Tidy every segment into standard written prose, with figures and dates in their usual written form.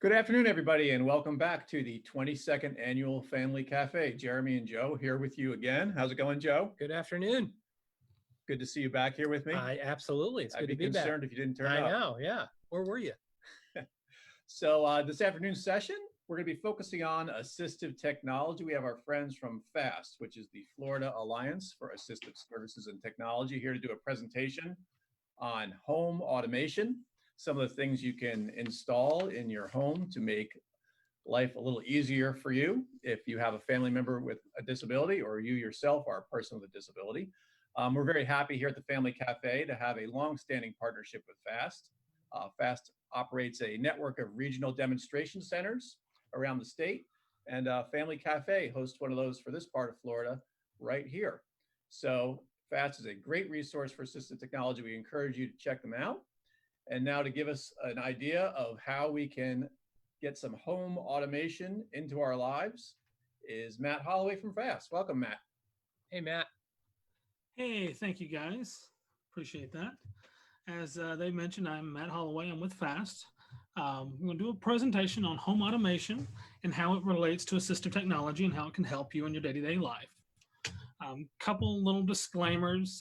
Good afternoon, everybody, and welcome back to the 22nd Annual Family Cafe. Jeremy and Joe here with you again. How's it going, Joe? Good afternoon. Good to see you back here with me. Absolutely. It's I'd good be to be back. concerned if you didn't turn up. I know, yeah. Where were you? So this afternoon's session, we're going to be focusing on assistive technology. We have our friends from FAST, which is the Florida Alliance for Assistive Services and Technology, here to do a presentation on home automation, some of the things you can install in your home to make life a little easier for you if you have a family member with a disability or you yourself are a person with a disability. We're very happy here at the Family Cafe to have a long-standing partnership with FAST. FAST operates a network of regional demonstration centers around the state, and Family Cafe hosts one of those for this part of Florida right here. So FAST is a great resource for assistive technology. We encourage you to check them out. And now to give us an idea of how we can get some home automation into our lives is Matt Holloway from FAST. Welcome, Matt. Hey, Matt. Hey, thank you, guys. Appreciate that. As they mentioned, I'm Matt Holloway. I'm with FAST. I'm going to do a presentation on home automation and how it relates to assistive technology and how it can help you in your day-to-day life. Couple little disclaimers.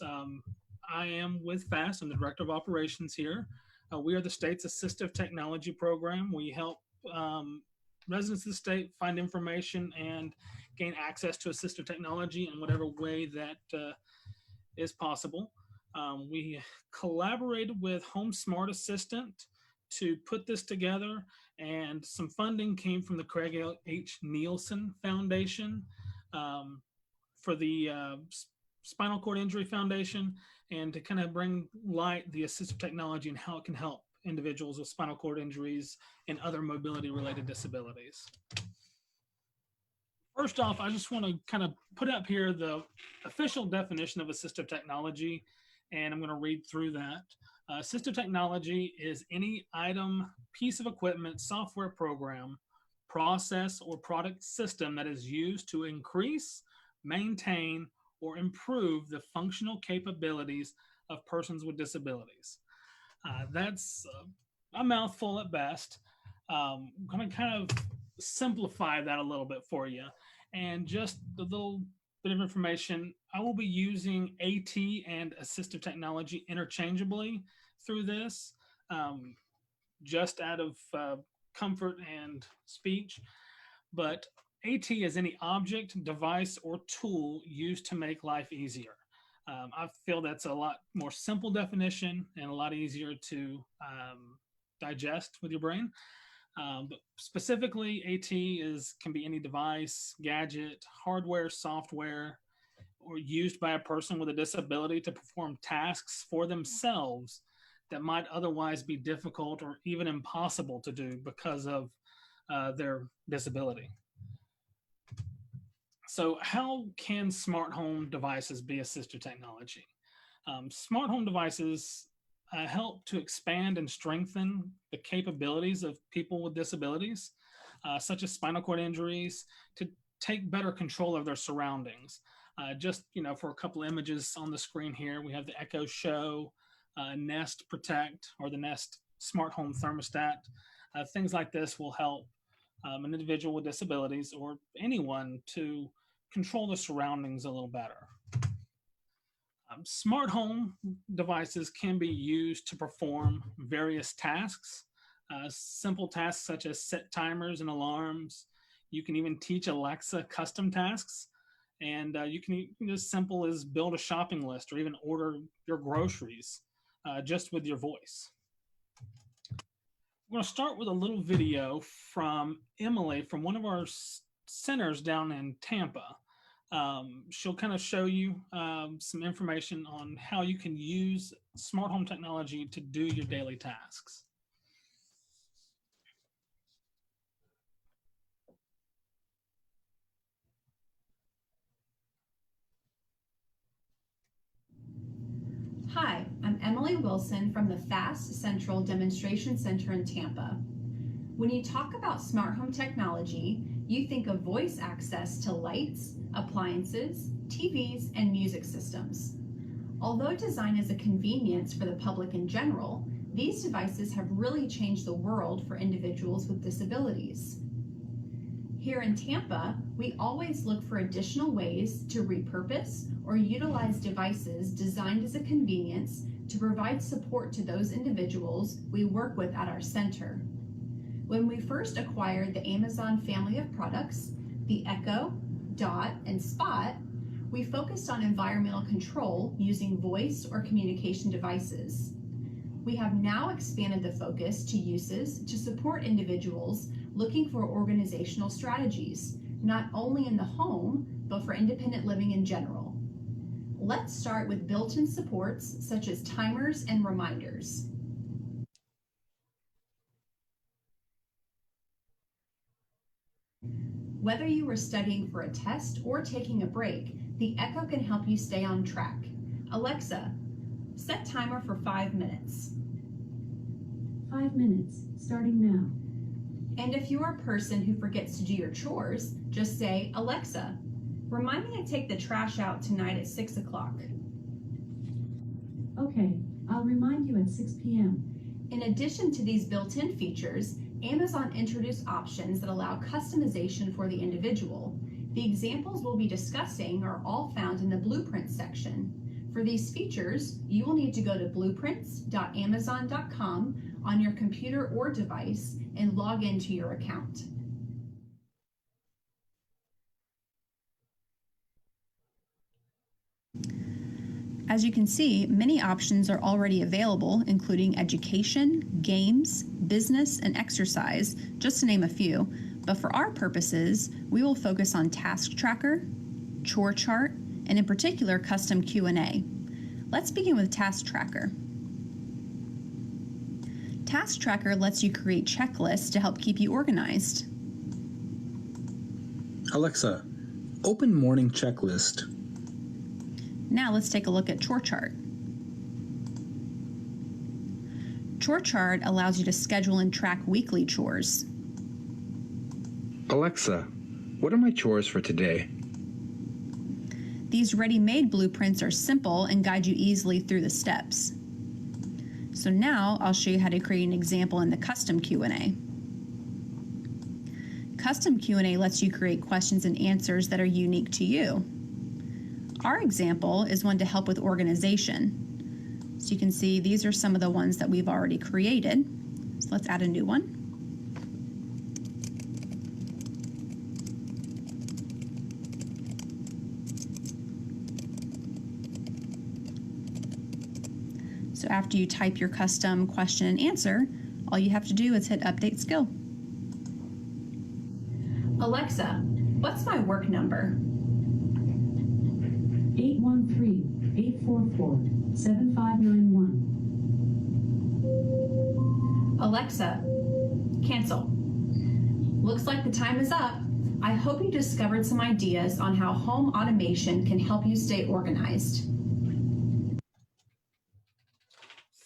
I am with FAST. I'm the Director of Operations here. We are the state's assistive technology program. We help residents of the state find information and gain access to assistive technology in whatever way that is possible. We collaborated with Home Smart Assistant to put this together, and some funding came from the Craig H. Nielsen Foundation for the Spinal Cord Injury Foundation, and to kind of bring light the assistive technology and how it can help individuals with spinal cord injuries and other mobility-related disabilities. First off, I just want to kind of put up here the official definition of assistive technology, and I'm going to read through that. Assistive technology is any item, piece of equipment, software program, process, or product system that is used to increase, maintain, or improve the functional capabilities of persons with disabilities. That's a mouthful at best. I'm going to kind of simplify that a little bit for you. And just a little bit of information, I will be using AT and assistive technology interchangeably through this, just out of comfort and speech. But AT is any object, device, or tool used to make life easier. I feel that's a lot more simple definition and a lot easier to digest with your brain. But specifically, AT can be any device, gadget, hardware, software, or used by a person with a disability to perform tasks for themselves that might otherwise be difficult or even impossible to do because of their disability. So how can smart home devices be assistive technology? Smart home devices help to expand and strengthen the capabilities of people with disabilities, such as spinal cord injuries, to take better control of their surroundings. Just, for a couple of images on the screen here, we have the Echo Show, Nest Protect, or the Nest Smart Home Thermostat. Things like this will help an individual with disabilities or anyone to control the surroundings a little better. Smart home devices can be used to perform various tasks, simple tasks such as set timers and alarms. You can even teach Alexa custom tasks, and you can as simple as build a shopping list or even order your groceries just with your voice. We're going to start with a little video from Emily from one of our centers down in Tampa. She'll kind of show you some information on how you can use smart home technology to do your daily tasks. Hi, I'm Emily Wilson from the FAST Central Demonstration Center in Tampa. When you talk about smart home technology, you think of voice access to lights, appliances, TVs, and music systems. Although design is a convenience for the public in general, These devices have really changed the world for individuals with disabilities. Here in Tampa, we always look for additional ways to repurpose or utilize devices designed as a convenience to provide support to those individuals we work with at our center. When we first acquired the Amazon family of products, the Echo, Dot, and Spot, we focused on environmental control using voice or communication devices. We have now expanded the focus to uses to support individuals looking for organizational strategies, not only in the home, but for independent living in general. Let's start with built-in supports such as timers and reminders. Whether you are studying for a test or taking a break, the Echo can help you stay on track. Alexa, set timer for 5 minutes. 5 minutes, starting now. And if you're a person who forgets to do your chores, just say, Alexa, remind me to take the trash out tonight at 6 o'clock. Okay, I'll remind you at 6 p.m. In addition to these built-in features, Amazon introduced options that allow customization for the individual. The examples we'll be discussing are all found in the Blueprints section. For these features, you will need to go to blueprints.amazon.com on your computer or device and log into your account. As you can see, many options are already available, including education, games, business, and exercise, just to name a few. But for our purposes, we will focus on Tasktracker, Chore Chart, and in particular, custom Q&A. Let's begin with Tasktracker. Tasktracker lets you create checklists to help keep you organized. Alexa, open morning checklist. Now let's take a look at Chore Chart. Chore Chart allows you to schedule and track weekly chores. Alexa, what are my chores for today? These ready-made blueprints are simple and guide you easily through the steps. So now I'll show you how to create an example in the custom Q&A. Custom Q&A lets you create questions and answers that are unique to you. Our example is one to help with organization. So you can see these are some of the ones that we've already created. So let's add a new one. So after you type your custom question and answer, all you have to do is hit Update Skill. Alexa, what's my work number? 813-844-7591. Alexa, cancel. Looks like the time is up. I hope you discovered some ideas on how home automation can help you stay organized.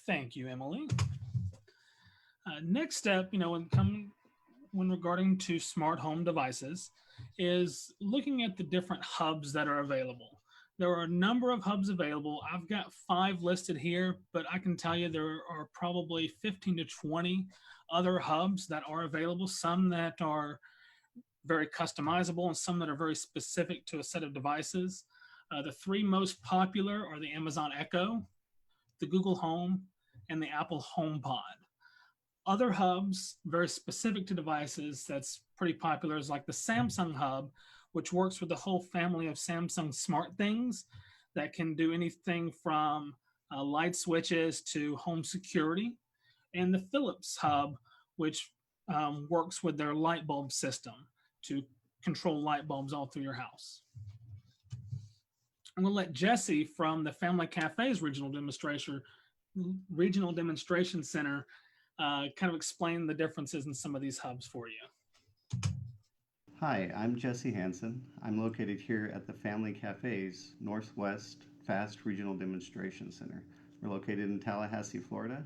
Thank you, Emily. Next step, when regarding to smart home devices, is looking at the different hubs that are available. There are a number of hubs available. I've got 5 listed here, but I can tell you there are probably 15 to 20 other hubs that are available, some that are very customizable and some that are very specific to a set of devices. The 3 most popular are the Amazon Echo, the Google Home, and the Apple HomePod. Other hubs very specific to devices that's pretty popular is like the Samsung Hub, which works with the whole family of Samsung smart things that can do anything from light switches to home security, and the Philips Hub, which works with their light bulb system to control light bulbs all through your house. I'm going to let Jesse from the Family Cafe's Regional Demonstration Center kind of explain the differences in some of these hubs for you. Hi, I'm Jesse Hansen. I'm located here at the Family Cafe's Northwest Fast Regional Demonstration Center. We're located in Tallahassee, Florida,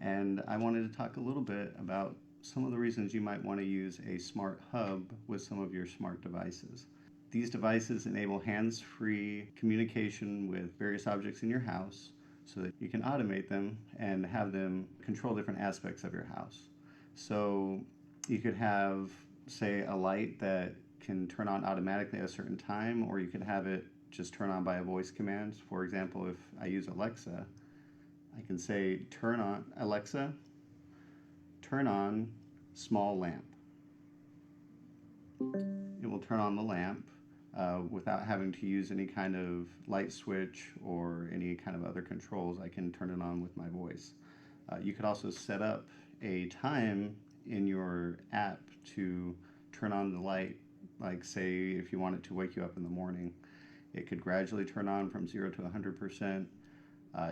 and I wanted to talk a little bit about some of the reasons you might want to use a smart hub with some of your smart devices. These devices enable hands-free communication with various objects in your house, so that you can automate them and have them control different aspects of your house. So you could have, say, a light that can turn on automatically at a certain time, or you could have it just turn on by a voice command. For example, if I use Alexa, I can say, turn on, Alexa, turn on small lamp. It will turn on the lamp without having to use any kind of light switch or any kind of other controls. I can turn it on with my voice. You could also set up a time in your app to turn on the light, like say if you want it to wake you up in the morning. It could gradually turn on from 0 to 100%.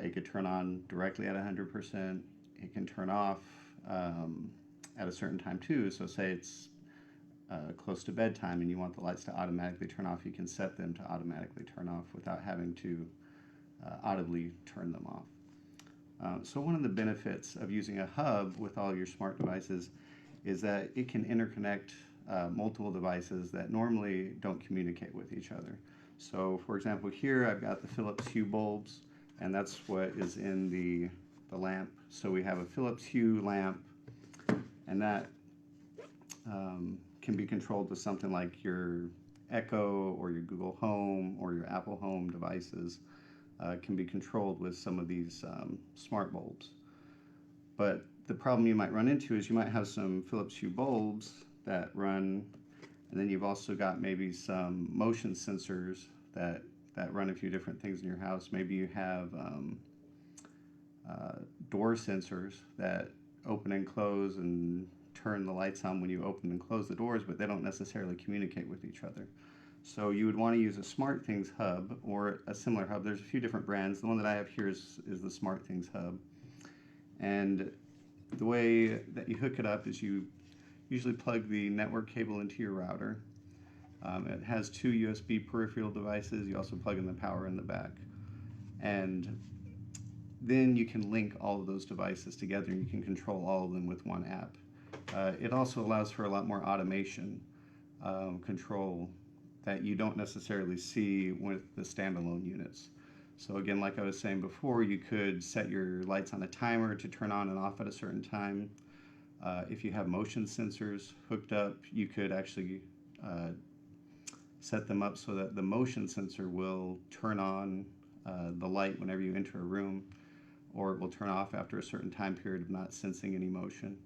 It could turn on directly at 100%. It can turn off at a certain time too. So say it's close to bedtime and you want the lights to automatically turn off, you can set them to automatically turn off without having to audibly turn them off. So one of the benefits of using a hub with all your smart devices is that it can interconnect multiple devices that normally don't communicate with each other. So for example, here I've got the Philips Hue bulbs, and that's what is in the lamp. So we have a Philips Hue lamp, and that can be controlled with something like your Echo or your Google Home or your Apple Home devices can be controlled with some of these smart bulbs. But the problem you might run into is you might have some Philips Hue bulbs that run, and then you've also got maybe some motion sensors that run a few different things in your house. Maybe you have door sensors that open and close and turn the lights on when you open and close the doors, but they don't necessarily communicate with each other. So you would want to use a SmartThings hub or a similar hub. There's a few different brands. The one that I have here is the SmartThings hub. And the way that you hook it up is you usually plug the network cable into your router. It has 2 USB peripheral devices. You also plug in the power in the back. And then you can link all of those devices together and you can control all of them with one app. It also allows for a lot more automation control that you don't necessarily see with the standalone units. So again, like I was saying before, you could set your lights on a timer to turn on and off at a certain time. If you have motion sensors hooked up, you could actually set them up so that the motion sensor will turn on the light whenever you enter a room, or it will turn off after a certain time period of not sensing any motion.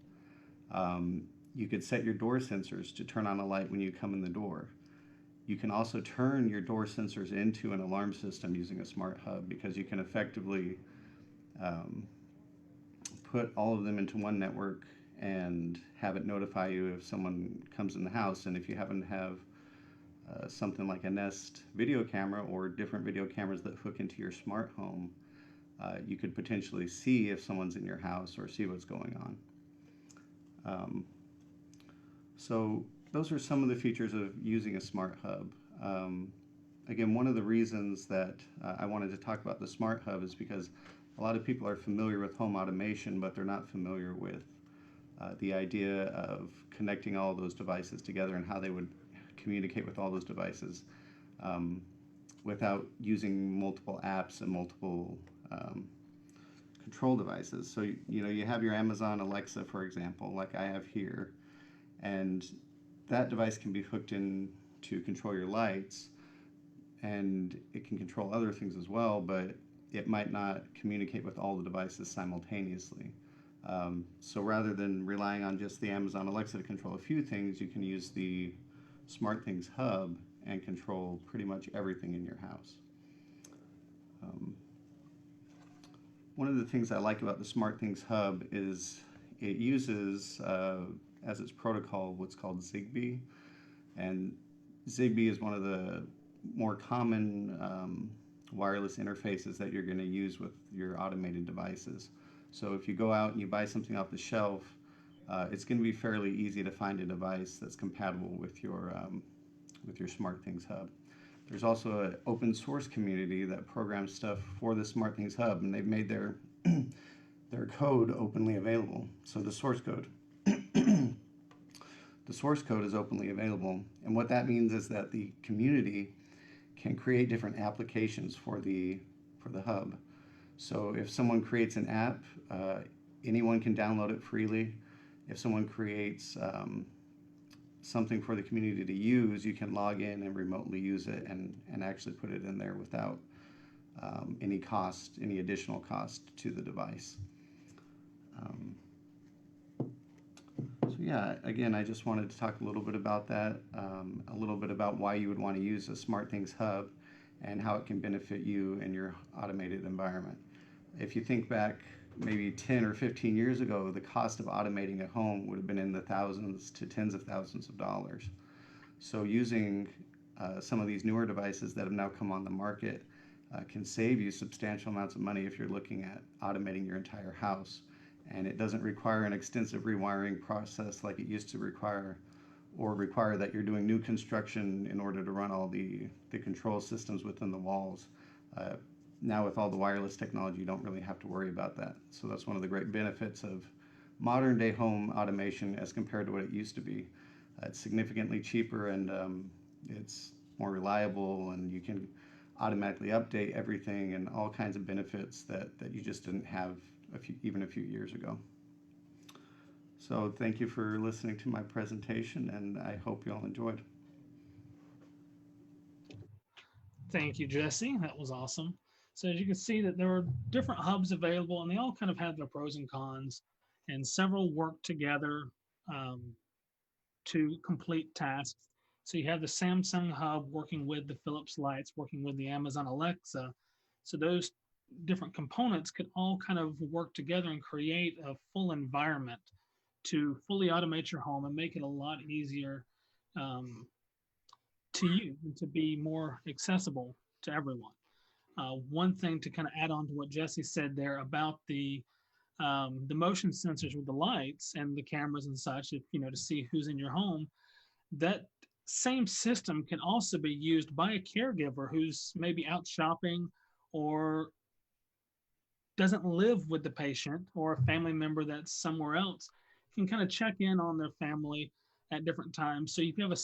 You could set your door sensors to turn on a light when you come in the door. You can also turn your door sensors into an alarm system using a smart hub, because you can effectively put all of them into one network and have it notify you if someone comes in the house. And if you happen to have something like a Nest video camera or different video cameras that hook into your smart home, you could potentially see if someone's in your house or see what's going on. So those are some of the features of using a smart hub. Again, one of the reasons that I wanted to talk about the smart hub is because a lot of people are familiar with home automation, but they're not familiar with the idea of connecting all those devices together and how they would communicate with all those devices without using multiple apps and multiple control devices. So you have your Amazon Alexa, for example, like I have here, and that device can be hooked in to control your lights, and it can control other things as well, but it might not communicate with all the devices simultaneously. So rather than relying on just the Amazon Alexa to control a few things, you can use the SmartThings hub and control pretty much everything in your house. One of the things I like about the SmartThings hub is it uses as its protocol what's called Zigbee, and Zigbee is one of the more common wireless interfaces that you're going to use with your automated devices. So if you go out and you buy something off the shelf, it's going to be fairly easy to find a device that's compatible with your SmartThings hub. There's also an open source community that programs stuff for the SmartThings hub, and they've made their their code openly available. So the source code is openly available, and what that means is that the community can create different applications for the hub. So if someone creates an app, anyone can download it freely. If someone creates something for the community to use, you can log in and remotely use it and actually put it in there without any cost, any additional cost to the device. So yeah, again, I just wanted to talk a little bit about that, a little bit about why you would want to use a SmartThings Hub and how it can benefit you in your automated environment. If you think back maybe 10 or 15 years ago, the cost of automating a home would have been in the thousands to tens of thousands of dollars. So using some of these newer devices that have now come on the market can save you substantial amounts of money if you're looking at automating your entire house. And it doesn't require an extensive rewiring process like it used to require, or require that you're doing new construction in order to run all the control systems within the walls. Now with all the wireless technology, you don't really have to worry about that. So that's one of the great benefits of modern day home automation as compared to what it used to be. It's significantly cheaper, and it's more reliable, and you can automatically update everything and all kinds of benefits that you just didn't have even a few years ago. So thank you for listening to my presentation, and I hope you all enjoyed. Thank you, Jesse. That was awesome. So as you can see that there are different hubs available, and they all kind of have their pros and cons, and several work together to complete tasks. So you have the Samsung hub working with the Philips lights, working with the Amazon Alexa. So those different components could all kind of work together and create a full environment to fully automate your home and make it a lot easier to use and to be more accessible to everyone. One thing to kind of add on to what Jesse said there about the motion sensors with the lights and the cameras and such, if, to see who's in your home, that same system can also be used by a caregiver who's maybe out shopping or doesn't live with the patient, or a family member that's somewhere else can kind of check in on their family at different times. So you can have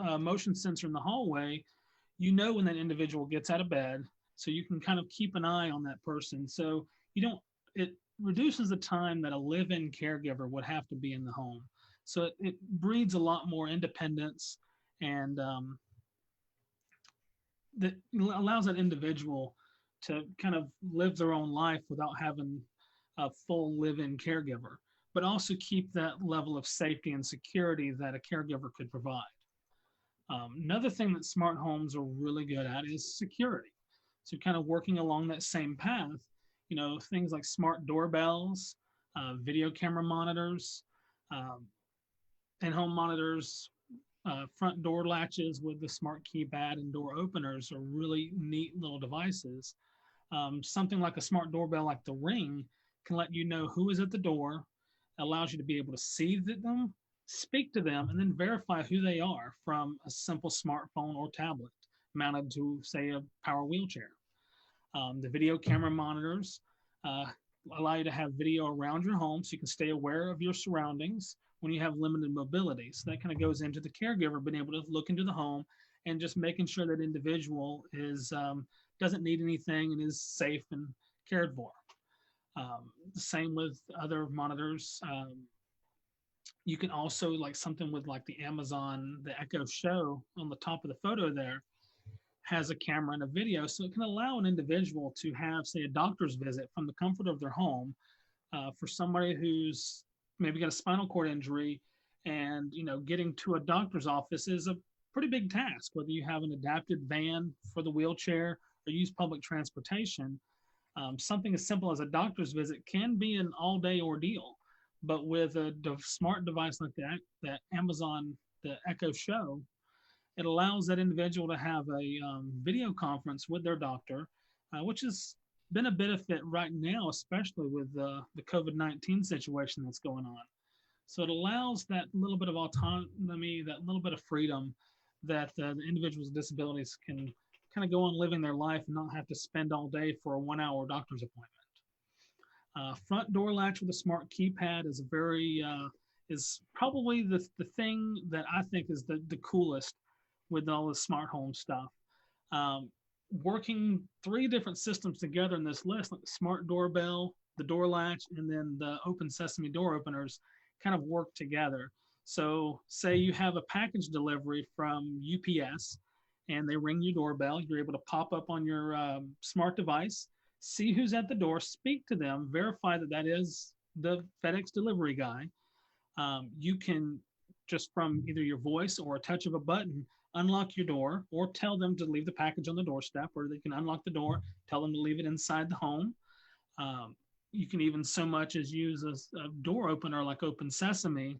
a motion sensor in the hallway, when that individual gets out of bed, so you can kind of keep an eye on that person. So it reduces the time that a live-in caregiver would have to be in the home. So it breeds a lot more independence, and that allows that individual to kind of live their own life without having a full live-in caregiver, but also keep that level of safety and security that a caregiver could provide. Another thing that smart homes are really good at is security. So kind of working along that same path, things like smart doorbells, video camera monitors, in-home monitors, front door latches with the smart keypad and door openers are really neat little devices. Something like a smart doorbell like the Ring can let you know who is at the door, allows you to be able to see them, speak to them, and then verify who they are from a simple smartphone or tablet mounted to, say, a power wheelchair. The video camera monitors allow you to have video around your home so you can stay aware of your surroundings when you have limited mobility. So that kind of goes into the caregiver being able to look into the home and just making sure that individual is doesn't need anything and is safe and cared for. The same with other monitors. You can also, like something with like the Amazon, the Echo Show on the top of the photo there has a camera and a video. So it can allow an individual to have, say, a doctor's visit from the comfort of their home for somebody who's maybe got a spinal cord injury, and, getting to a doctor's office is a pretty big task, whether you have an adapted van for the wheelchair or use public transportation. Something as simple as a doctor's visit can be an all-day ordeal. But with a smart device like that Amazon, the Echo Show, it allows that individual to have a video conference with their doctor, which has been a benefit right now, especially with the COVID-19 situation that's going on. So it allows that little bit of autonomy, that little bit of freedom that the individuals with disabilities can kind of go on living their life and not have to spend all day for a 1-hour doctor's appointment. Front door latch with a smart keypad is is probably the thing that I think is the coolest with all the smart home stuff. working 3 different systems together in this list, like the smart doorbell, the door latch, and then the open sesame door openers kind of work together. So say you have a package delivery from UPS and they ring your doorbell, you're able to pop up on your smart device, see who's at the door, speak to them, verify that that is the FedEx delivery guy. You can just from either your voice or a touch of a button, unlock your door or tell them to leave the package on the doorstep, or they can unlock the door, tell them to leave it inside the home. You can even so much as use a door opener like Open Sesame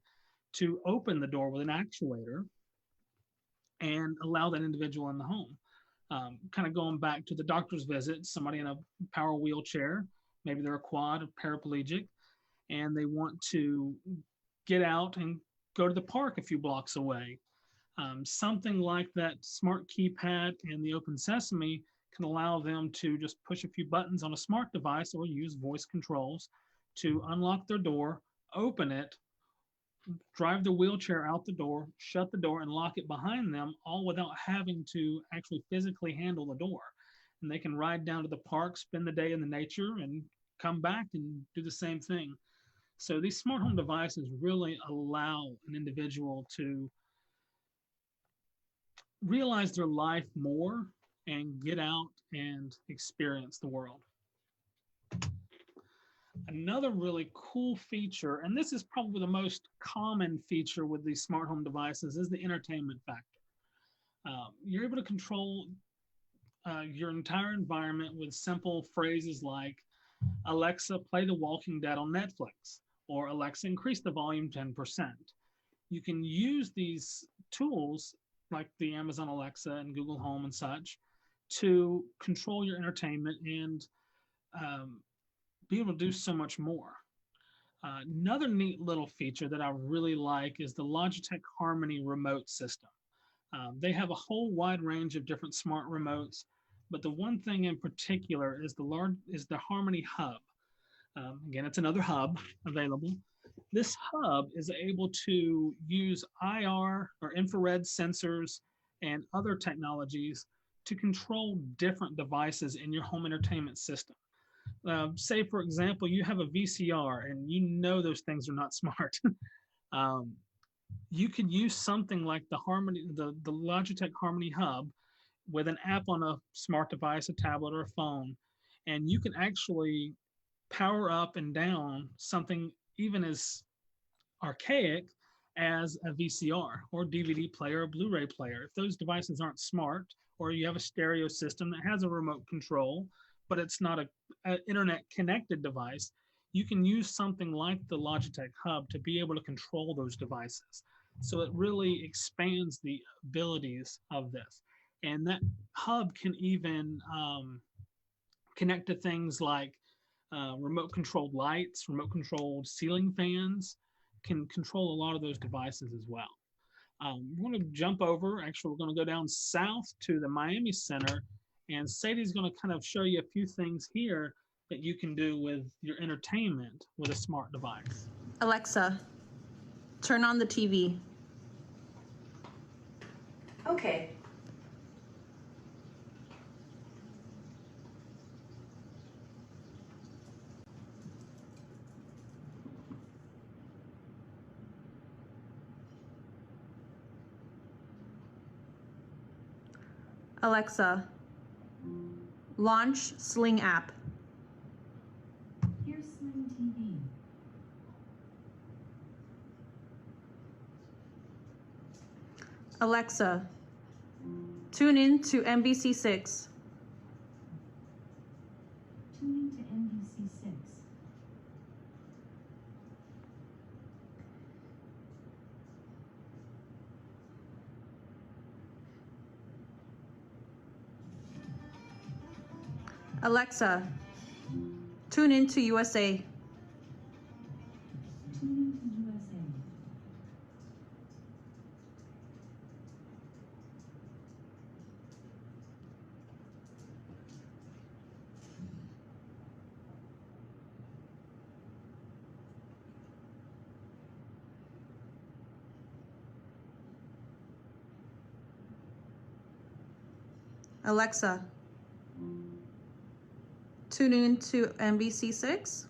to open the door with an actuator and allow that individual in the home. Kind of going back to the doctor's visit, somebody in a power wheelchair, maybe they're a quad or paraplegic, and they want to get out and go to the park a few blocks away. Something like that smart keypad and the Open Sesame can allow them to just push a few buttons on a smart device or use voice controls to unlock their door, open it, drive the wheelchair out the door, shut the door, and lock it behind them, all without having to actually physically handle the door. And they can ride down to the park, spend the day in the nature, and come back and do the same thing. So these smart home devices really allow an individual to realize their life more and get out and experience the world. Another really cool feature, and this is probably the most common feature with these smart home devices, is the entertainment factor. You're able to control your entire environment with simple phrases like, Alexa, play The Walking Dead on Netflix, or Alexa, increase the volume 10%. You can use these tools like the Amazon Alexa and Google Home and such to control your entertainment and be able to do so much more. Another neat little feature that I really like is the Logitech Harmony remote system. They have a whole wide range of different smart remotes, but the one thing in particular is the Harmony Hub. Again, it's another hub available. This hub is able to use IR or infrared sensors and other technologies to control different devices in your home entertainment system. Say, for example, you have a VCR and you know those things are not smart. You could use something like the Logitech Harmony Hub with an app on a smart device, a tablet, or a phone, and you can actually power up and down something even as archaic as a VCR or DVD player or Blu-ray player. If those devices aren't smart, or you have a stereo system that has a remote control, but it's not an internet connected device, you can use something like the Logitech Hub to be able to control those devices. So it really expands the abilities of this. And that hub can even connect to things like remote controlled lights, remote controlled ceiling fans, can control a lot of those devices as well. We're going to jump over, actually we're going to go down south to the Miami Center, and Sadie's going to kind of show you a few things here that you can do with your entertainment with a smart device. Alexa, turn on the TV. Okay. Alexa, launch Sling app. Here's Sling TV. Alexa, tune in to NBC6. Tuning to NBC6. Alexa, tune in to USA. Tuning to USA. Alexa, Tune in to NBC6.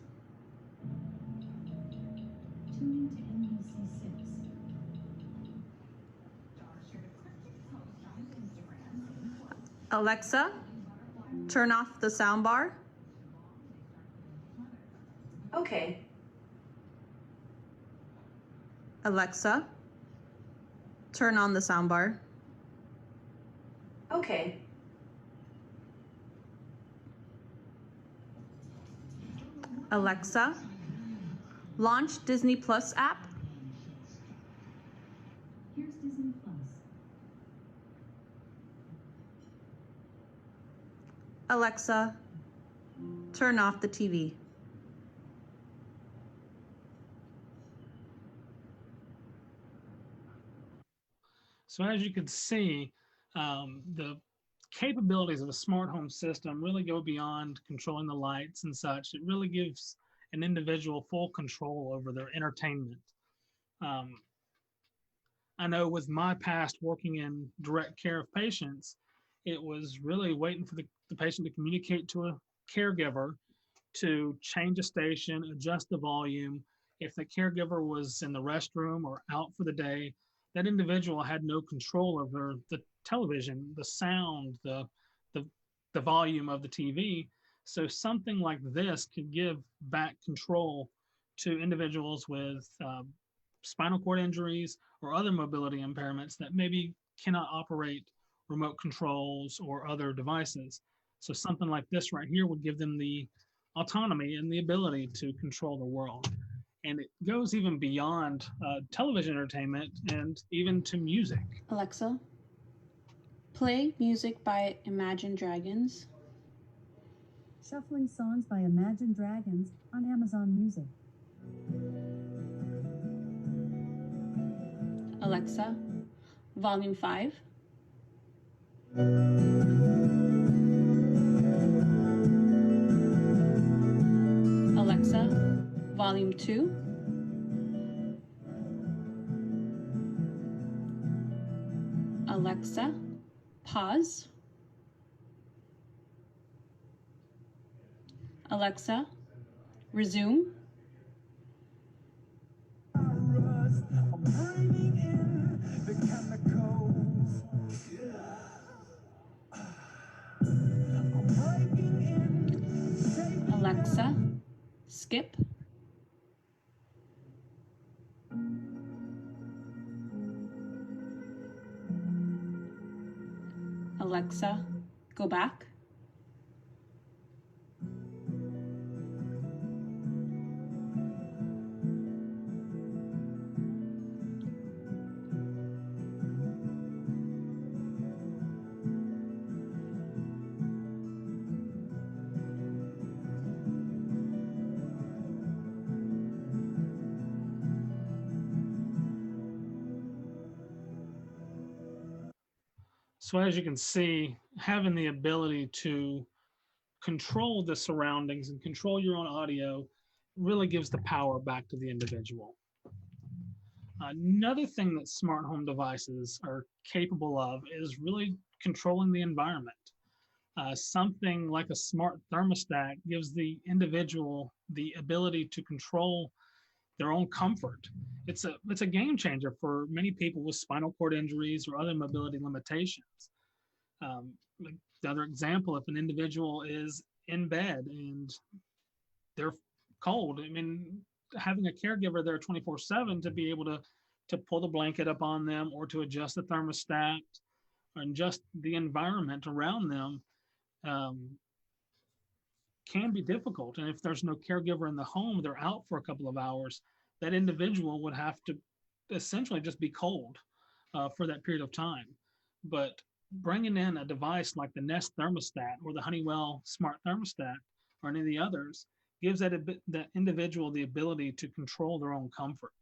Tune into NBC6. Alexa, turn off the soundbar. Okay. Alexa, turn on the soundbar. Okay. Alexa, launch Disney Plus app. Here's Disney Plus. Alexa, turn off the TV. So as you can see, the capabilities of a smart home system really go beyond controlling the lights and such. It really gives an individual full control over their entertainment. I know with my past working in direct care of patients, it was really waiting for the patient to communicate to a caregiver to change a station, adjust the volume. If the caregiver was in the restroom or out for the day, that individual had no control over the television, the sound, the volume of the TV. So something like this could give back control to individuals with spinal cord injuries or other mobility impairments that maybe cannot operate remote controls or other devices. So something like this right here would give them the autonomy and the ability to control the world. And it goes even beyond television entertainment and even to music. Alexa, play music by Imagine Dragons. Shuffling songs by Imagine Dragons on Amazon Music. Alexa, volume 5. Alexa, volume 2. Alexa, pause. Alexa, resume. Alexa, skip. Alexa, go back. So as you can see, having the ability to control the surroundings and control your own audio really gives the power back to the individual. Another thing that smart home devices are capable of is really controlling the environment. Something like a smart thermostat gives the individual the ability to control their own comfort. It's a game changer for many people with spinal cord injuries or other mobility limitations. Like the other example, if an individual is in bed and they're cold, I mean, having a caregiver there 24/7 to be able to pull the blanket up on them or to adjust the thermostat and just the environment around them can be difficult. And if there's no caregiver in the home, they're out for a couple of hours, that individual would have to essentially just be cold for that period of time. But bringing in a device like the Nest thermostat or the Honeywell smart thermostat or any of the others gives that individual the ability to control their own comfort.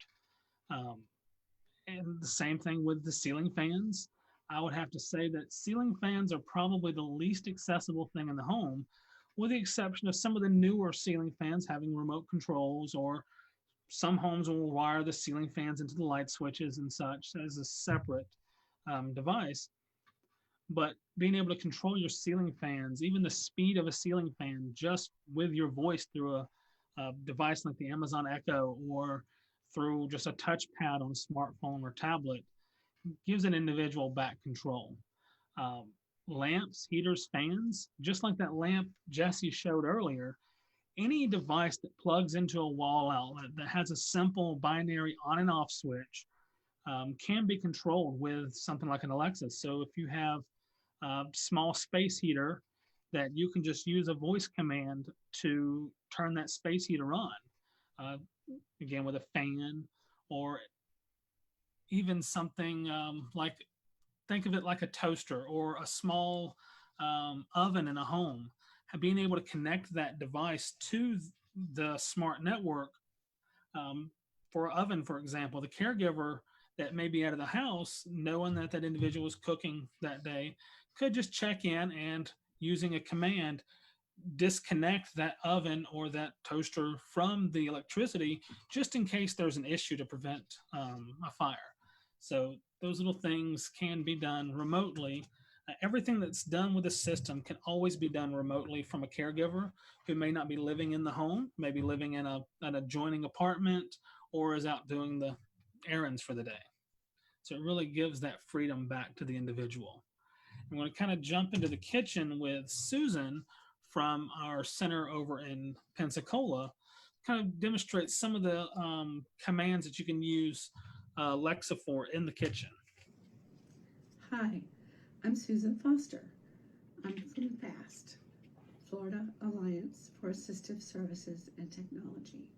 And the same thing with the ceiling fans. I would have to say that ceiling fans are probably the least accessible thing in the home, with the exception of some of the newer ceiling fans having remote controls, or some homes will wire the ceiling fans into the light switches and such as a separate device. but being able to control your ceiling fans, even the speed of a ceiling fan, just with your voice through a device like the Amazon Echo or through just a touchpad on a smartphone or tablet, gives an individual back control. Um, Lamps, heaters, fans, just like that lamp Jesse showed earlier, any device that plugs into a wall outlet that has a simple binary on and off switch can be controlled with something like an Alexa. So if you have a small space heater, that you can just use a voice command to turn that space heater on. Again, with a fan, or even something like, think of it like a toaster or a small oven in a home. Being able to connect that device to the smart network for an oven, for example, the caregiver that may be out of the house, knowing that that individual is cooking that day, could just check in and using a command, disconnect that oven or that toaster from the electricity, just in case there's an issue to prevent a fire. So those little things can be done remotely. Everything that's done with the system can always be done remotely from a caregiver who may not be living in the home, maybe living in an adjoining apartment, or is out doing the errands for the day. So it really gives that freedom back to the individual. I'm going to kind of jump into the kitchen with Susan from our center over in Pensacola, kind of demonstrate some of the commands that you can use Alexa for in the kitchen. Hi, I'm Susan Foster. I'm from FAST, Florida Alliance for Assistive Services and Technology.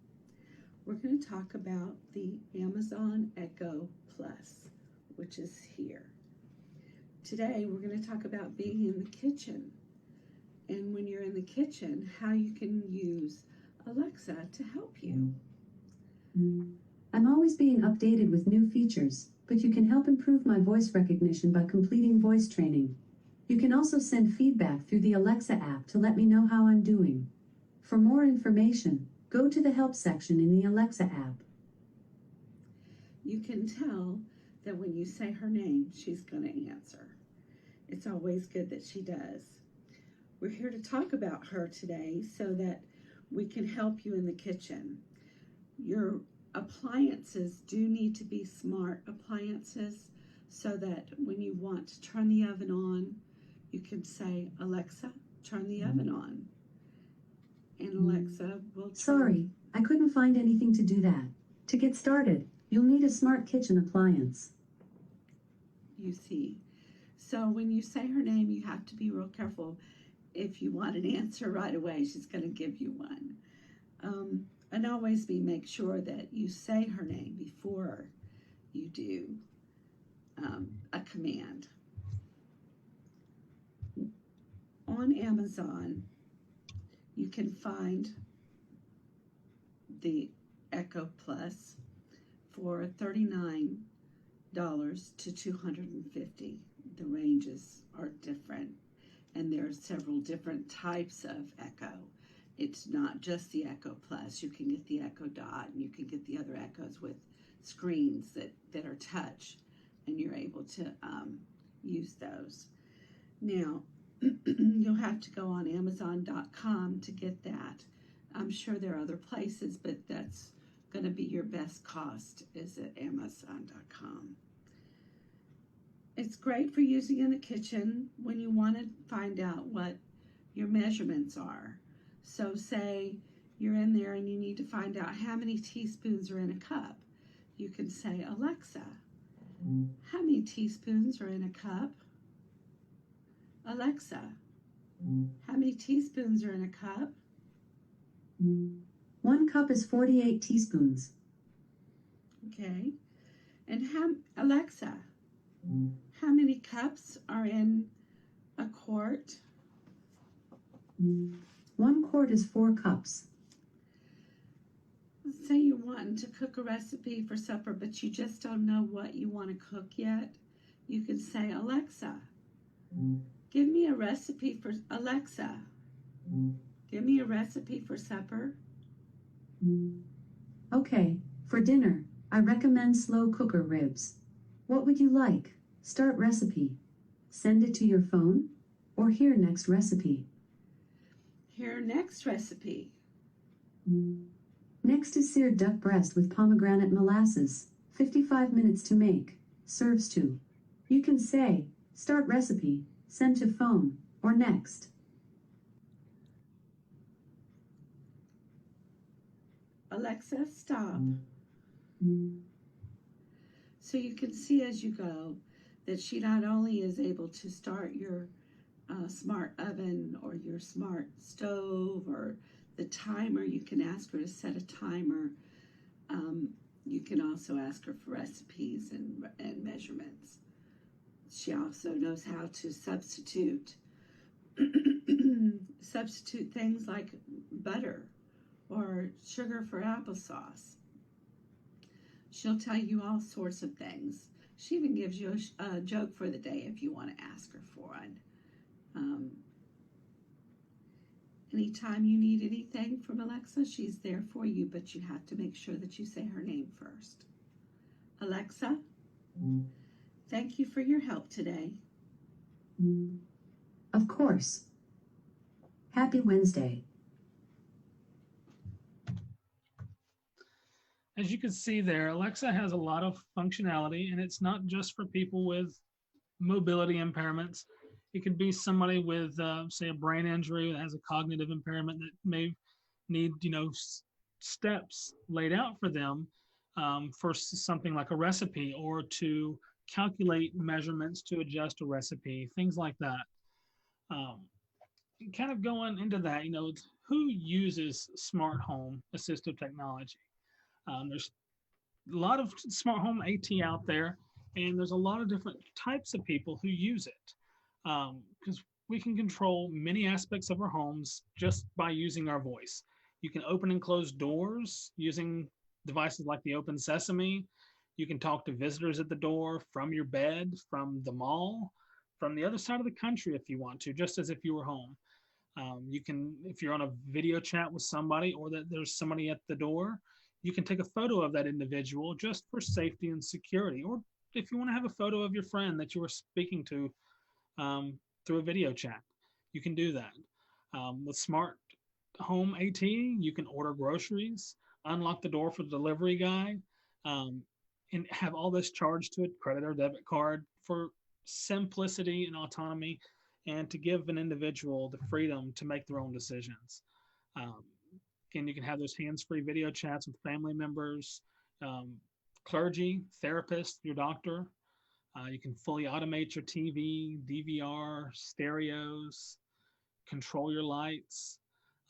We're going to talk about the Amazon Echo Plus, which is here. Today, we're going to talk about being in the kitchen. And when you're in the kitchen, how you can use Alexa to help you. I'm always being updated with new features, but you can help improve my voice recognition by completing voice training. You can also send feedback through the Alexa app to let me know how I'm doing. For more information, go to the help section in the Alexa app. You can tell that when you say her name, she's going to answer. It's always good that she does. We're here to talk about her today so that we can help you in the kitchen. Your appliances do need to be smart appliances so that when you want to turn the oven on, you can say, Alexa, turn the oven on. And Alexa will turn. Sorry, I couldn't find anything to do that. To get started, you'll need a smart kitchen appliance. You see. So when you say her name, you have to be real careful. If you want an answer right away, she's going to give you one. And always make sure that you say her name before you do a command. On Amazon, you can find the Echo Plus for $39 to $250. The ranges are different, and there are several different types of Echo. It's not just the Echo Plus. You can get the Echo Dot, and you can get the other Echoes with screens that are touch, and you're able to use those. Now, you'll have to go on Amazon.com to get that. I'm sure there are other places, but that's going to be your best cost is at Amazon.com. It's great for using in the kitchen when you want to find out what your measurements are. So say you're in there and you need to find out how many teaspoons are in a cup. You can say, Alexa, how many teaspoons are in a cup? Alexa, how many teaspoons are in a cup? 1 cup is 48 teaspoons. Okay. And Alexa, how many cups are in a quart? 1 quart is 4 cups. Say you're wanting to cook a recipe for supper, but you just don't know what you want to cook yet. You can say, Alexa, give me a recipe for Alexa. Give me a recipe for supper. Okay, for dinner, I recommend slow cooker ribs. What would you like? Start recipe. Send it to your phone, or here next recipe. Here, next recipe. Next is seared duck breast with pomegranate molasses, 55 minutes to make, serves 2. You can say, start recipe, send to phone, or next. Alexa, stop. So you can see as you go that she not only is able to start your smart oven or your smart stove or the timer. You can ask her to set a timer. You can also ask her for recipes and measurements. She also knows how to substitute things like butter or sugar for applesauce. She'll tell you all sorts of things. She even gives you a joke for the day if you want to ask her for one. Anytime you need anything from Alexa, she's there for you, but you have to make sure that you say her name first. Alexa, thank you for your help today. Of course. Happy Wednesday. As you can see there, Alexa has a lot of functionality, and it's not just for people with mobility impairments. It could be somebody with, say, a brain injury that has a cognitive impairment that may need, steps laid out for them for something like a recipe, or to calculate measurements to adjust a recipe, things like that. Kind of going into that, who uses smart home assistive technology? There's a lot of smart home AT out there, and there's a lot of different types of people who use it. Because we can control many aspects of our homes just by using our voice. You can open and close doors using devices like the Open Sesame. You can talk to visitors at the door from your bed, from the mall, from the other side of the country if you want to, just as if you were home. You can, if you're on a video chat with somebody or that there's somebody at the door, you can take a photo of that individual just for safety and security. Or if you want to have a photo of your friend that you were speaking to through a video chat, you can do that. With Smart Home AT, you can order groceries, unlock the door for the delivery guy, and have all this charged to a credit or debit card for simplicity and autonomy, and to give an individual the freedom to make their own decisions. Again, you can have those hands-free video chats with family members, clergy, therapist, your doctor. You can fully automate your TV, DVR, stereos, control your lights.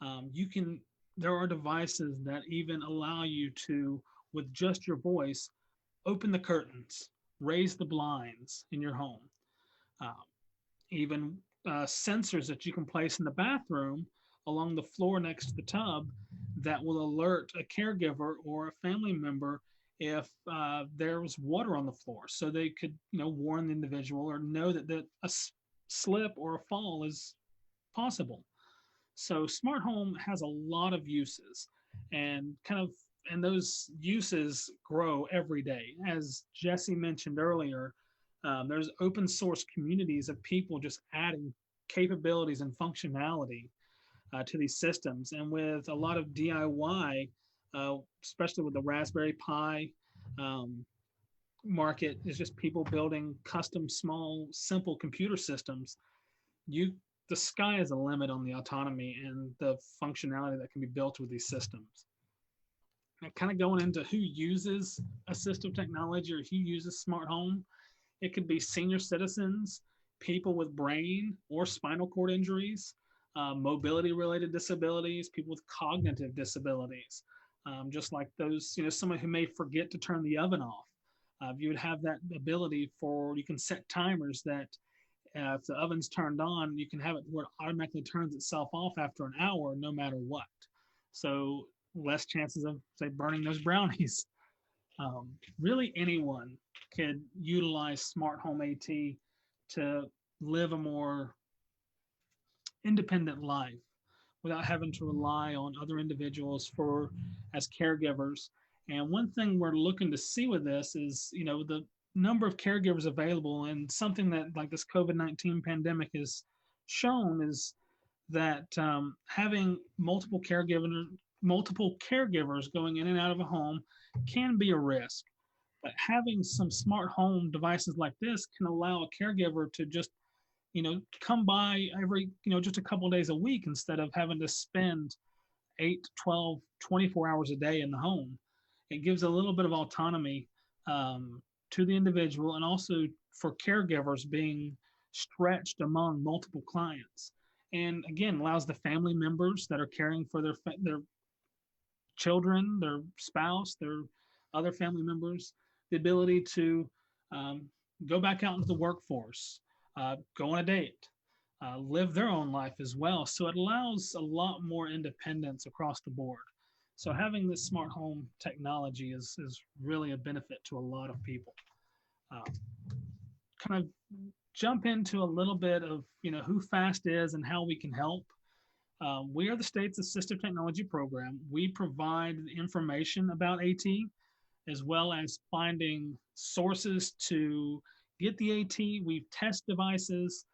There are devices that even allow you to, with just your voice, open the curtains, raise the blinds in your home. Even sensors that you can place in the bathroom along the floor next to the tub that will alert a caregiver or a family member if there was water on the floor, so they could warn the individual or know that a slip or a fall is possible. So smart home has a lot of uses, and those uses grow every day. As Jesse mentioned earlier, there's open source communities of people just adding capabilities and functionality to these systems. And with a lot of DIY, especially with the Raspberry Pi market, is just people building custom, small, simple computer systems. The sky is the limit on the autonomy and the functionality that can be built with these systems. And kind of going into who uses assistive technology or who uses smart home, it could be senior citizens, people with brain or spinal cord injuries, mobility-related disabilities, people with cognitive disabilities, just like those, someone who may forget to turn the oven off. You would have that ability you can set timers that if the oven's turned on, you can have it where it automatically turns itself off after an hour, no matter what. So less chances of, say, burning those brownies. Really anyone could utilize Smart Home AT to live a more independent life without having to rely on other individuals as caregivers. And one thing we're looking to see with this is, number of caregivers available, and something that like this COVID-19 pandemic has shown is that having multiple caregivers going in and out of a home can be a risk. But having some smart home devices like this can allow a caregiver to just, come by every, just a couple of days a week instead of having to spend 8, 12, 24 hours a day in the home. It gives a little bit of autonomy to the individual, and also for caregivers being stretched among multiple clients. And again, allows the family members that are caring for their children, their spouse, their other family members, the ability to go back out into the workforce, go on a date, live their own life as well. So it allows a lot more independence across the board. So having this smart home technology is really a benefit to a lot of people. Kind of jump into a little bit of who FAST is and how we can help. We are the state's assistive technology program. We provide information about AT, as well as finding sources to get the AT. We test devices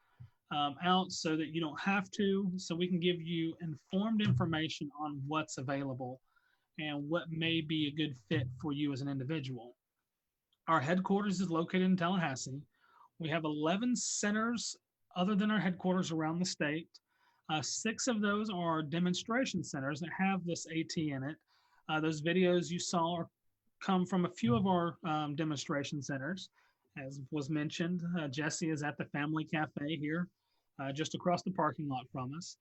out so that you don't have to, so we can give you informed information on what's available and what may be a good fit for you as an individual. Our headquarters is located in Tallahassee. We have 11 centers other than our headquarters around the state. 6 of those are demonstration centers that have this AT in it. Those videos you saw come from a few of our demonstration centers. As was mentioned, Jesse is at the Family Cafe here, just across the parking lot from us.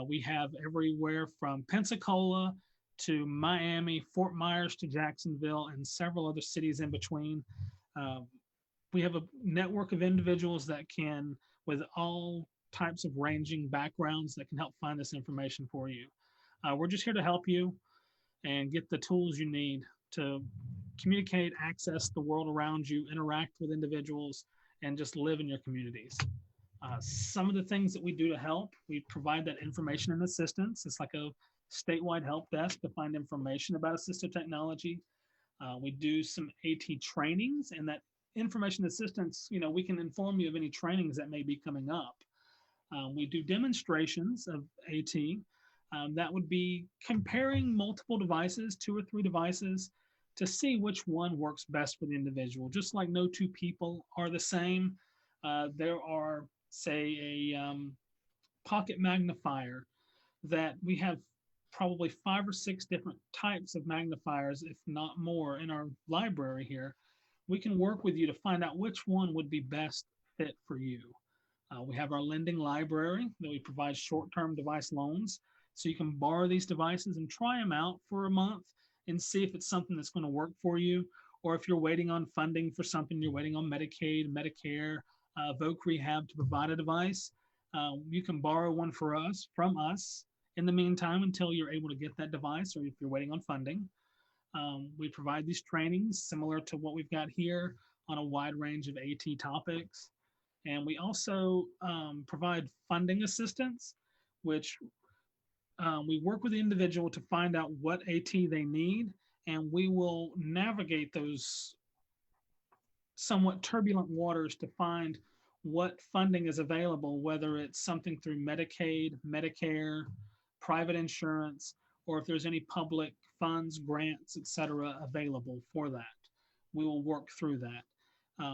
We have everywhere from Pensacola to Miami, Fort Myers to Jacksonville, and several other cities in between. We have a network of individuals that can, with all types of ranging backgrounds, that can help find this information for you. We're just here to help you and get the tools you need to communicate, access the world around you, interact with individuals, and just live in your communities. Some of the things that we do to help, we provide that information and assistance. It's like a statewide help desk to find information about assistive technology. We do some AT trainings, and that information assistance, we can inform you of any trainings that may be coming up. We do demonstrations of AT. That would be comparing multiple devices, 2 or 3 devices, to see which one works best for the individual. Just like no 2 people are the same, there are, say, a pocket magnifier that we have probably 5 or 6 different types of magnifiers, if not more, in our library here. We can work with you to find out which one would be best fit for you. We have our lending library that we provide short-term device loans. So you can borrow these devices and try them out for a month and see if it's something that's going to work for you. Or if you're waiting on funding for something, you're waiting on Medicaid, Medicare, Voc Rehab to provide a device, you can borrow one from us in the meantime until you're able to get that device, or if you're waiting on funding. We provide these trainings similar to what we've got here on a wide range of AT topics. And we also provide funding assistance, which we work with the individual to find out what AT they need, and we will navigate those somewhat turbulent waters to find what funding is available, whether it's something through Medicaid, Medicare, private insurance, or if there's any public funds, grants, etc., available for that. We will work through that.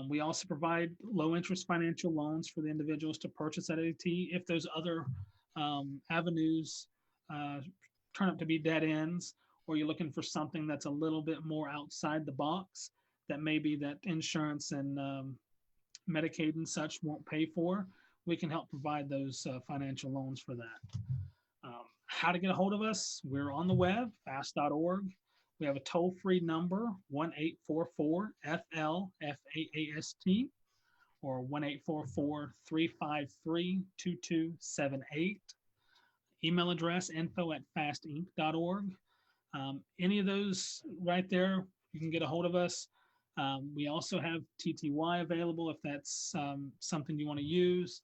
We also provide low interest financial loans for the individuals to purchase at AT if those other avenues turn up to be dead ends, or you're looking for something that's a little bit more outside the box that maybe that insurance and Medicaid and such won't pay for. We can help provide those financial loans for that. How to get a hold of us? We're on the web, fast.org. We have a toll-free number, 1-844-FL-FAAST, or 1-844-353-2278. Email address, info@fastinc.org. Any of those right there, you can get a hold of us. We also have TTY available if that's something you want to use,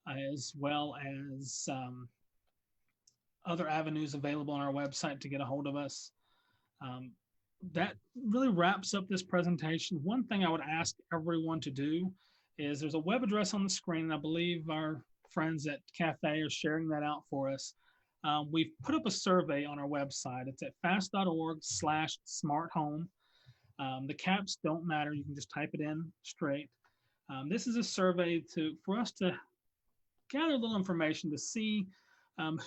as well as other avenues available on our website to get a hold of us. that really wraps up this presentation. One thing I would ask everyone to do is there's a web address on the screen, and I believe our friends at Cafe are sharing that out for us. We've put up a survey on our website. It's at fast.org/smarthome. The caps don't matter. You can just type it in straight. This is a survey for us to gather a little information to see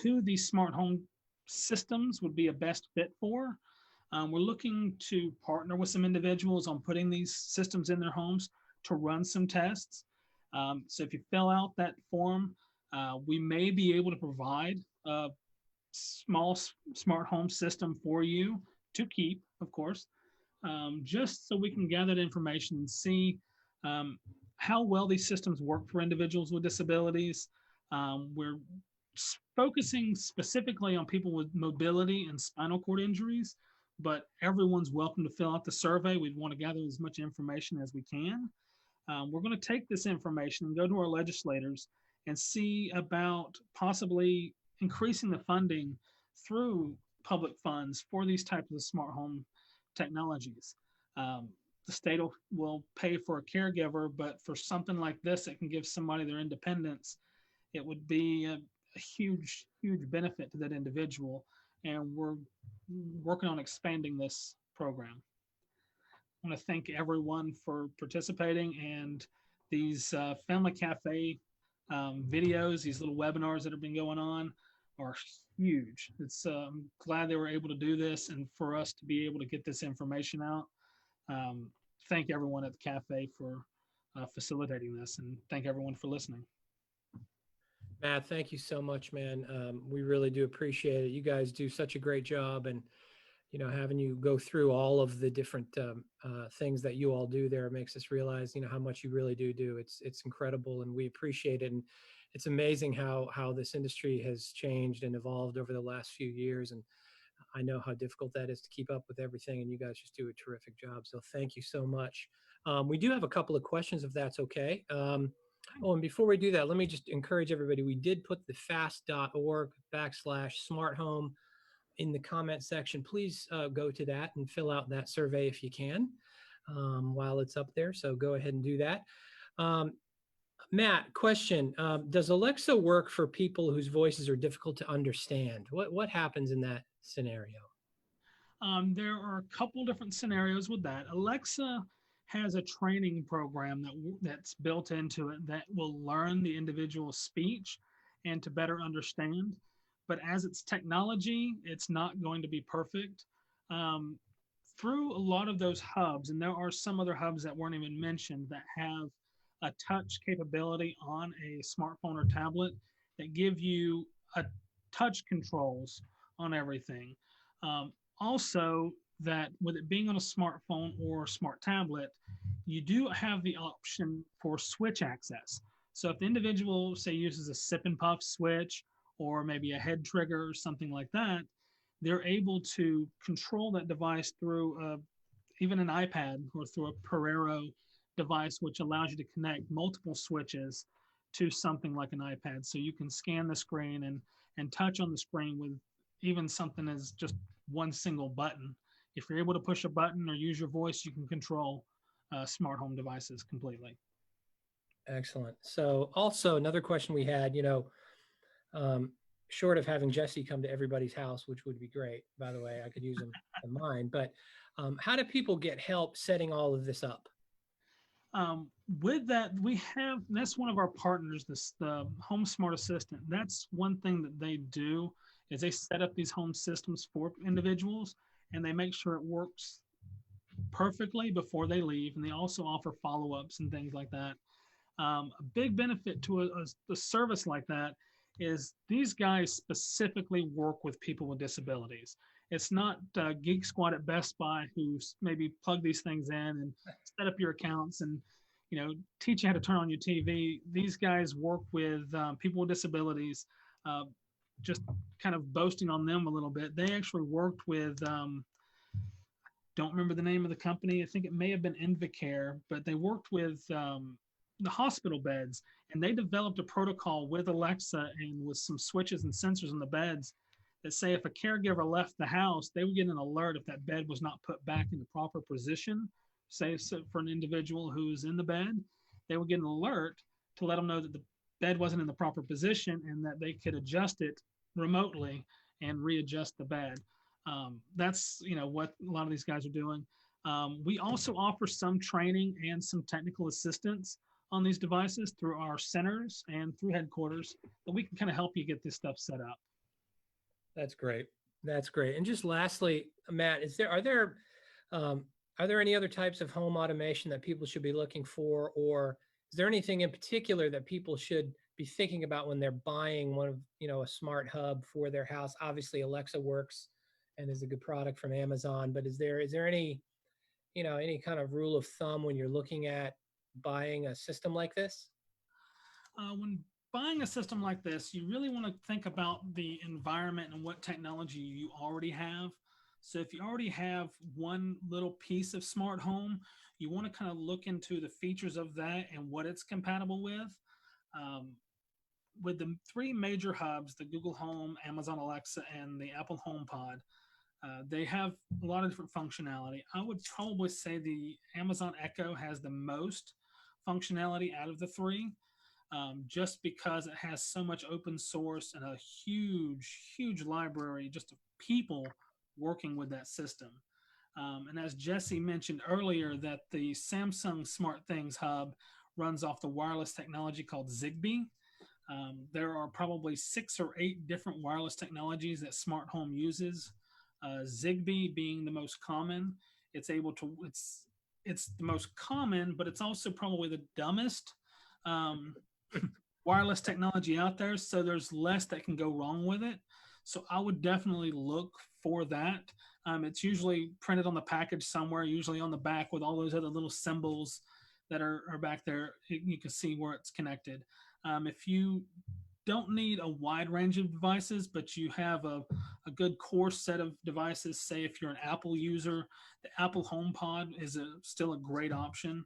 who these smart home systems would be a best fit for. We're looking to partner with some individuals on putting these systems in their homes to run some tests. So if you fill out that form, we may be able to provide a small smart home system for you to keep, of course, just so we can gather the information and see how well these systems work for individuals with disabilities. We're focusing specifically on people with mobility and spinal cord injuries, but everyone's welcome to fill out the survey. We want to gather as much information as we can. We're going to take this information and go to our legislators and see about possibly increasing the funding through public funds for these types of smart home technologies. The state will pay for a caregiver, but for something like this that can give somebody their independence, it would be a huge, huge benefit to that individual. And we're working on expanding this program. I want to thank everyone for participating, and these Family Cafe videos, these little webinars that have been going on are huge. I'm glad they were able to do this and for us to be able to get this information out. Thank everyone at the cafe for facilitating this, and thank everyone for listening. Matt, thank you so much, man. We really do appreciate it. You guys do such a great job, and having you go through all of the different things that you all do there makes us realize, how much you really do. It's incredible, and we appreciate it. And it's amazing how this industry has changed and evolved over the last few years. And I know how difficult that is to keep up with everything, and you guys just do a terrific job. So thank you so much. We do have a couple of questions, if that's okay. And before we do that, let me just encourage everybody. We did put the fast.org/smarthome in the comment section. Please go to that and fill out that survey if you can while it's up there. So go ahead and do that. Matt, question. Does Alexa work for people whose voices are difficult to understand? What happens in that scenario? There are a couple different scenarios with that. Alexa has a training program that's built into it that will learn the individual's speech and to better understand. But as it's technology, it's not going to be perfect. Through a lot of those hubs, and there are some other hubs that weren't even mentioned that have a touch capability on a smartphone or tablet that give you a touch controls on everything. Also, that with it being on a smartphone or smart tablet, you do have the option for switch access. So if the individual, say, uses a sip and puff switch or maybe a head trigger or something like that, they're able to control that device through even an iPad or through a Pereiro device, which allows you to connect multiple switches to something like an iPad. So you can scan the screen and touch on the screen with even something as just one single button. If you're able to push a button or use your voice, you can control smart home devices completely. Excellent. So also another question we had, short of having Jesse come to everybody's house, which would be great, by the way, I could use him in mine, but how do people get help setting all of this up? With that, that's one of our partners, the Home Smart Assistant. That's one thing that they do is they set up these home systems for individuals, and they make sure it works perfectly before they leave. And they also offer follow-ups and things like that. A big benefit to a service like that is these guys specifically work with people with disabilities. It's not Geek Squad at Best Buy who maybe plug these things in and set up your accounts and teach you how to turn on your TV. These guys work with people with disabilities. Just kind of boasting on them a little bit. They actually worked with, don't remember the name of the company. I think it may have been Invacare, but they worked with the hospital beds, and they developed a protocol with Alexa and with some switches and sensors on the beds that say if a caregiver left the house, they would get an alert if that bed was not put back in the proper position. Say so for an individual who's in the bed, they would get an alert to let them know that the bed wasn't in the proper position and that they could adjust it remotely and readjust the bed. That's what a lot of these guys are doing. We also offer some training and some technical assistance on these devices through our centers and through headquarters, that we can kind of help you get this stuff set up. That's great. That's great. And just lastly, Matt, are there any other types of home automation that people should be looking for, or is there anything in particular that people should be thinking about when they're buying one of, a smart hub for their house? Obviously, Alexa works and is a good product from Amazon, but is there any kind of rule of thumb when you're looking at buying a system like this? When buying a system like this, you really want to think about the environment and what technology you already have. So if you already have one little piece of smart home, you want to kind of look into the features of that and what it's compatible with. With the three major hubs, the Google Home, Amazon Alexa, and the Apple HomePod, they have a lot of different functionality. I would probably say the Amazon Echo has the most functionality out of the three, just because it has so much open source and a huge library just of people working with that system. And as Jesse mentioned earlier, that the Samsung SmartThings hub runs off the wireless technology called Zigbee. There are probably 6 or 8 different wireless technologies that smart home uses. Zigbee being the most common. It's the most common, but it's also probably the dumbest wireless technology out there. So there's less that can go wrong with it. So I would definitely look for that. It's usually printed on the package somewhere, usually on the back with all those other little symbols that are back there. You can see where it's connected. If you don't need a wide range of devices, but you have a good core set of devices, say if you're an Apple user, the Apple HomePod is still a great option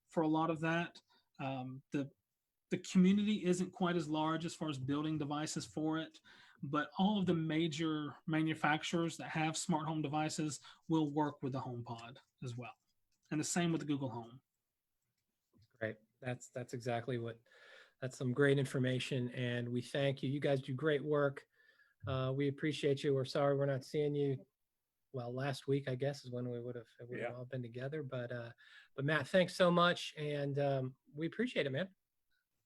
for a lot of that. The community isn't quite as large as far as building devices for it, but all of the major manufacturers that have smart home devices will work with the HomePod as well. And the same with the Google Home. Great. That's exactly that's some great information. And we thank you. You guys do great work. We appreciate you. We're sorry we're not seeing you. Well, last week, I guess, is when we would have all been together. But Matt, thanks so much. And we appreciate it, man.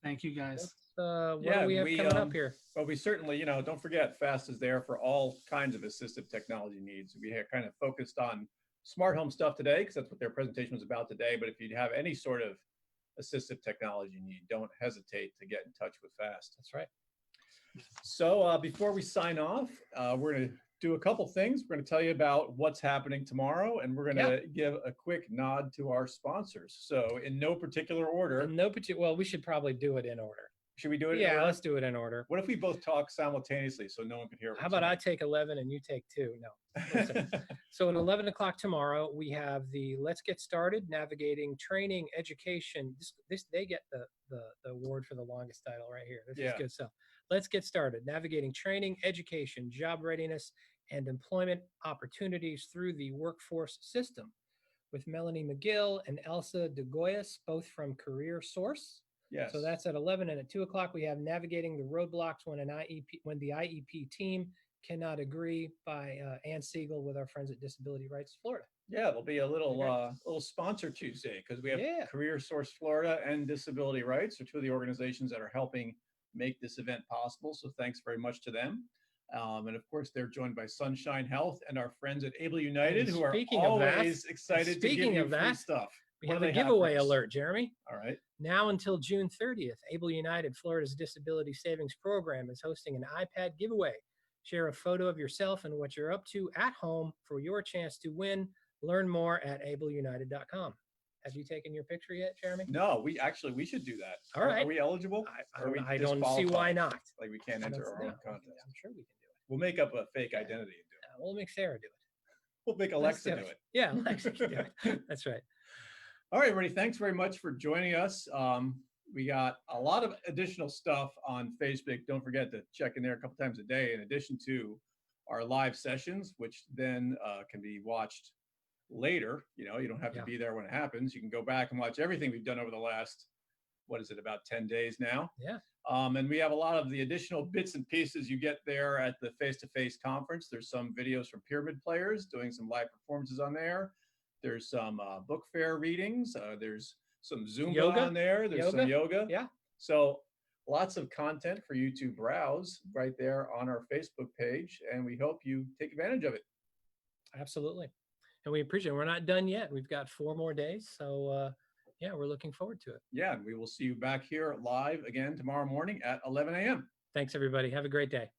Thank you, guys. What do we have coming up here? Well, we certainly, don't forget, FAST is there for all kinds of assistive technology needs. We have kind of focused on smart home stuff today because that's what their presentation was about today. But if you have any sort of assistive technology need, don't hesitate to get in touch with FAST. That's right. So before we sign off, we're going to do a couple things. We're going to tell you about what's happening tomorrow, and we're going to give a quick nod to our sponsors. So in no particular order. Well, we should probably do it in order. Should we do it? Yeah, let's do it in order. What if we both talk simultaneously so no one can hear? How about I take 11 and you take 2? No. Listen. So at 11 o'clock tomorrow, we have the Let's Get Started, Navigating Training Education. They get the award for the longest title right here. This is good stuff. Let's Get Started, Navigating Training, Education, Job Readiness, and Employment Opportunities through the Workforce System with Melanie McGill and Elsa DeGoyas, both from Career Source. Yes. So that's at 11, and at 2 o'clock we have Navigating the Roadblocks when the IEP team cannot agree by Ann Siegel with our friends at Disability Rights Florida. Yeah, there'll be a little sponsor Tuesday because we have Career Source Florida and Disability Rights are two of the organizations that are helping make this event possible. So thanks very much to them. And of course, they're joined by Sunshine Health and our friends at Able United, who are always excited to give you free stuff. We have a giveaway alert, Jeremy. All right. Now until June 30th, Able United, Florida's Disability Savings Program, is hosting an iPad giveaway. Share a photo of yourself and what you're up to at home for your chance to win. Learn more at ableunited.com. Have you taken your picture yet, Jeremy? No, we should do that. All right. Are we eligible? I don't see why not. Like we can't enter our own contest. I'm sure we can do it. We'll make up a fake identity and do it. We'll make Sarah do it. We'll make Alexa do it. Yeah, Alexa can do it. That's right. All right, everybody. Thanks very much for joining us. We got a lot of additional stuff on Facebook. Don't forget to check in there a couple times a day, in addition to our live sessions, which then can be watched later. You know, you don't have to be there when it happens. You can go back and watch everything we've done over the last, what is it, about 10 days now? Yeah. And we have a lot of the additional bits and pieces you get there at the face-to-face conference. There's some videos from Pyramid players doing some live performances on there. There's some book fair readings. There's some Zumba Yoga on there. There's some yoga. Yeah. So lots of content for you to browse right there on our Facebook page. And we hope you take advantage of it. Absolutely. And we appreciate it. We're not done yet. We've got 4 more days. So yeah, we're looking forward to it. Yeah, and we will see you back here live again tomorrow morning at 11 a.m. Thanks, everybody. Have a great day.